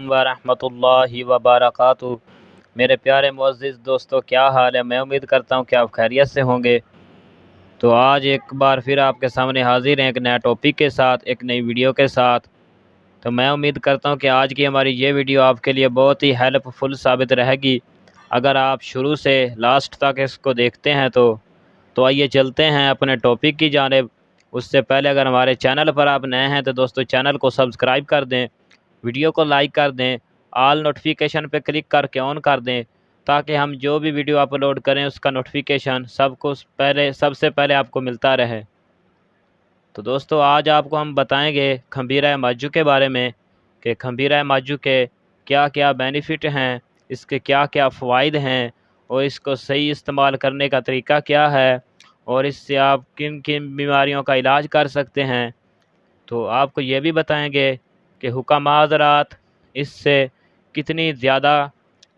वरहमतुल्लाहि वबरकातुहू। मेरे प्यारे मुअज़्ज़िज़ दोस्तों, क्या हाल है? मैं उम्मीद करता हूँ कि आप खैरियत से होंगे। तो आज एक बार फिर आपके सामने हाजिर हैं एक नया टॉपिक के साथ, एक नई वीडियो के साथ। तो मैं उम्मीद करता हूँ कि आज की हमारी ये वीडियो आपके लिए बहुत ही हेल्पफुल साबित रहेगी अगर आप शुरू से लास्ट तक इसको देखते हैं। तो आइए चलते हैं अपने टॉपिक की जानिब। उससे पहले अगर हमारे चैनल पर आप नए हैं तो दोस्तों चैनल को सब्सक्राइब कर दें, वीडियो को लाइक कर दें, ऑल नोटिफिकेशन पे क्लिक करके ऑन कर दें ताकि हम जो भी वीडियो अपलोड करें उसका नोटिफिकेशन सबसे पहले आपको मिलता रहे। तो दोस्तों आज आपको हम बताएंगे खमीरा माजू के बारे में कि खमीरा माजू के क्या क्या बेनिफिट हैं, इसके क्या क्या फ़वाइद हैं और इसको सही इस्तेमाल करने का तरीका क्या है और इससे आप किन किन बीमारियों का इलाज कर सकते हैं। तो आपको ये भी बताएंगे कि हुक्काम हज़रात इससे कितनी ज़्यादा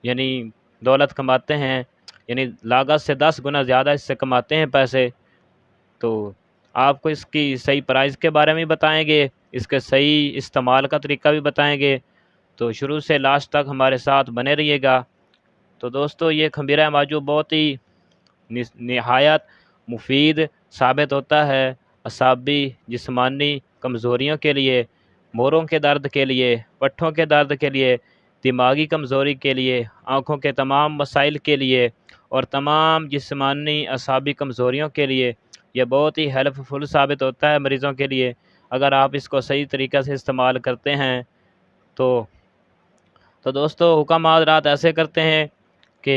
यानी दौलत कमाते हैं, यानी लागत से 10 गुना ज़्यादा इससे कमाते हैं पैसे। तो आपको इसकी सही प्राइस के बारे में बताएंगे, इसके सही इस्तेमाल का तरीका भी बताएंगे। तो शुरू से लास्ट तक हमारे साथ बने रहिएगा। तो दोस्तों ये खमीरा माजू बहुत ही निहायत मुफीद साबित होता है असाबी जिस्मानी कमज़ोरियों के लिए, मोरों के दर्द के लिए, पट्ठों के दर्द के लिए, दिमागी कमज़ोरी के लिए, आँखों के तमाम मसाइल के लिए और तमाम जिस्मानी असाबी कमज़ोरियों के लिए यह बहुत ही हेल्पफुल साबित होता है मरीज़ों के लिए अगर आप इसको सही तरीक़े से इस्तेमाल करते हैं। तो दोस्तों हुक्काम हज़रात ऐसे करते हैं कि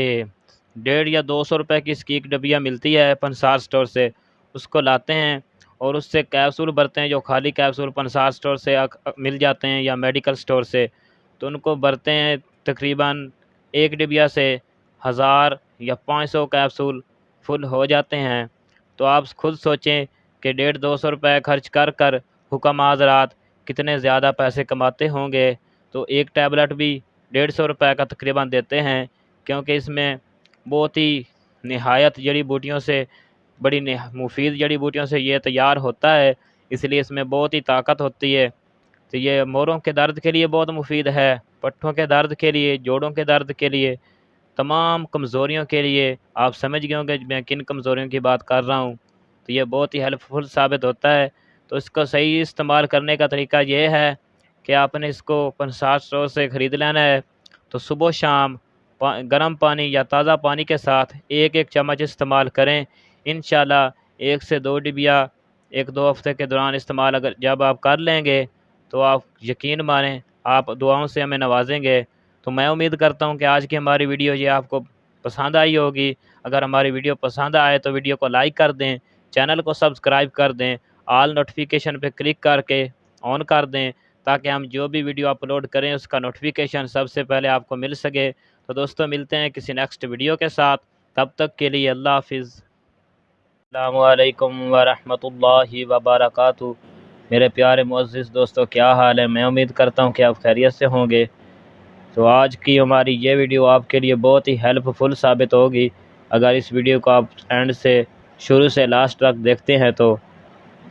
150 या 200 रुपए की इसकी एक डबिया मिलती है पंसार स्टोर से, उसको लाते हैं और उससे कैप्सूल भरते हैं, जो खाली कैप्सूल पंसार स्टोर से मिल जाते हैं या मेडिकल स्टोर से। तो उनको भरते हैं, तकरीबन एक डिबिया से 1000 या 500 कैप्सूल फुल हो जाते हैं। तो आप खुद सोचें कि 150-200 रुपये खर्च कर हुक्काम हज़रात कितने ज़्यादा पैसे कमाते होंगे। तो एक टैबलेट भी 150 रुपये का तकरीबन देते हैं, क्योंकि इसमें बहुत ही निहायत जड़ी बूटियों से, बड़ी मुफीद जड़ी बूटियों से ये तैयार होता है, इसलिए इसमें बहुत ही ताकत होती है। तो ये मोरों के दर्द के लिए बहुत मुफीद है, पट्ठों के दर्द के लिए, जोड़ों के दर्द के लिए, तमाम कमज़ोरियों के लिए। आप समझ गए होंगे मैं किन कमज़ोरियों की बात कर रहा हूँ। तो ये बहुत ही हेल्पफुल साबित होता है। तो इसको सही इस्तेमाल करने का तरीका ये है कि आपने इसको 50 स्टोर से ख़रीद लेना है। तो सुबह शाम गर्म पानी या ताज़ा पानी के साथ एक एक चम्मच इस्तेमाल करें। इंशाल्लाह 1 से 2 डिबिया 1-2 हफ़्ते के दौरान इस्तेमाल जब आप कर लेंगे तो आप यकीन मानें आप दुआओं से हमें नवाजेंगे। तो मैं उम्मीद करता हूं कि आज की हमारी वीडियो ये आपको पसंद आई होगी। अगर हमारी वीडियो पसंद आए तो वीडियो को लाइक कर दें, चैनल को सब्सक्राइब कर दें, ऑल नोटिफिकेशन पे क्लिक करके ऑन कर दें ताकि हम जो भी वीडियो अपलोड करें उसका नोटिफिकेशन सबसे पहले आपको मिल सके। तो दोस्तों मिलते हैं किसी नेक्स्ट वीडियो के साथ, तब तक के लिए अल्लाह हाफिज़। अस्सलामु अलैकुम वरहमतुल्लाहि वबरकातुहू। मेरे प्यारे मुअज़्ज़िज़ दोस्तों, क्या हाल है? मैं उम्मीद करता हूँ कि आप खैरियत से होंगे। तो आज की हमारी ये वीडियो आपके लिए बहुत ही हेल्पफुल साबित होगी अगर इस वीडियो को आप एंड से शुरू से लास्ट तक देखते हैं। तो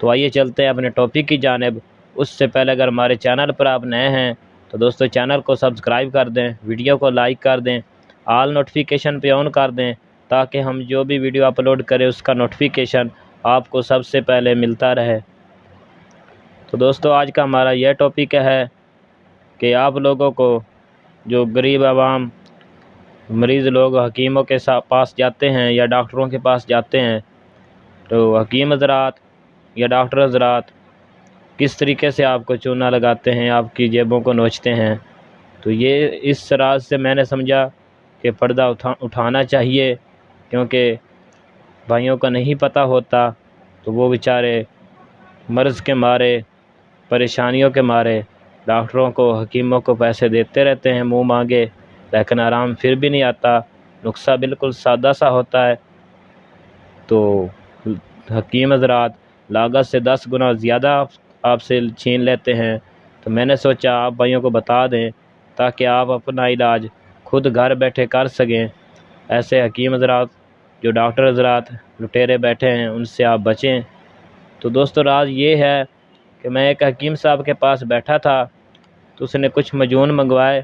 आइए चलते हैं अपने टॉपिक की जानिब। उससे पहले अगर हमारे चैनल पर आप नए हैं तो दोस्तों चैनल को सब्सक्राइब कर दें, वीडियो को लाइक कर दें, ऑल नोटिफिकेशन पे ऑन कर दें ताकि हम जो भी वीडियो अपलोड करें उसका नोटिफिकेशन आपको सबसे पहले मिलता रहे। तो दोस्तों आज का हमारा यह टॉपिक है कि आप लोगों को, जो गरीब आवाम मरीज़ लोग हकीमों के पास जाते हैं या डॉक्टरों के पास जाते हैं, तो हकीम हज़रात या डॉक्टर हज़रात किस तरीके से आपको चूना लगाते हैं, आपकी जेबों को नोचते हैं। तो ये इस राज से मैंने समझा कि पर्दा उठाना चाहिए, क्योंकि भाइयों को नहीं पता होता तो वो बेचारे मर्ज़ के मारे, परेशानियों के मारे डॉक्टरों को, हकीमों को पैसे देते रहते हैं मुंह मांगे, लेकिन आराम फिर भी नहीं आता। नुस्खा बिल्कुल सादा सा होता है। तो हकीम हज़रात लागत से 10 गुना ज़्यादा आपसे छीन लेते हैं। तो मैंने सोचा आप भाइयों को बता दें ताकि आप अपना इलाज खुद घर बैठे कर सकें। ऐसे हकीम हज़रात, जो डॉक्टर हज़रात लुटेरे बैठे हैं, उनसे आप बचें। तो दोस्तों राज ये है कि मैं एक हकीम साहब के पास बैठा था, तो उसने कुछ मजून मंगवाए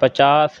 50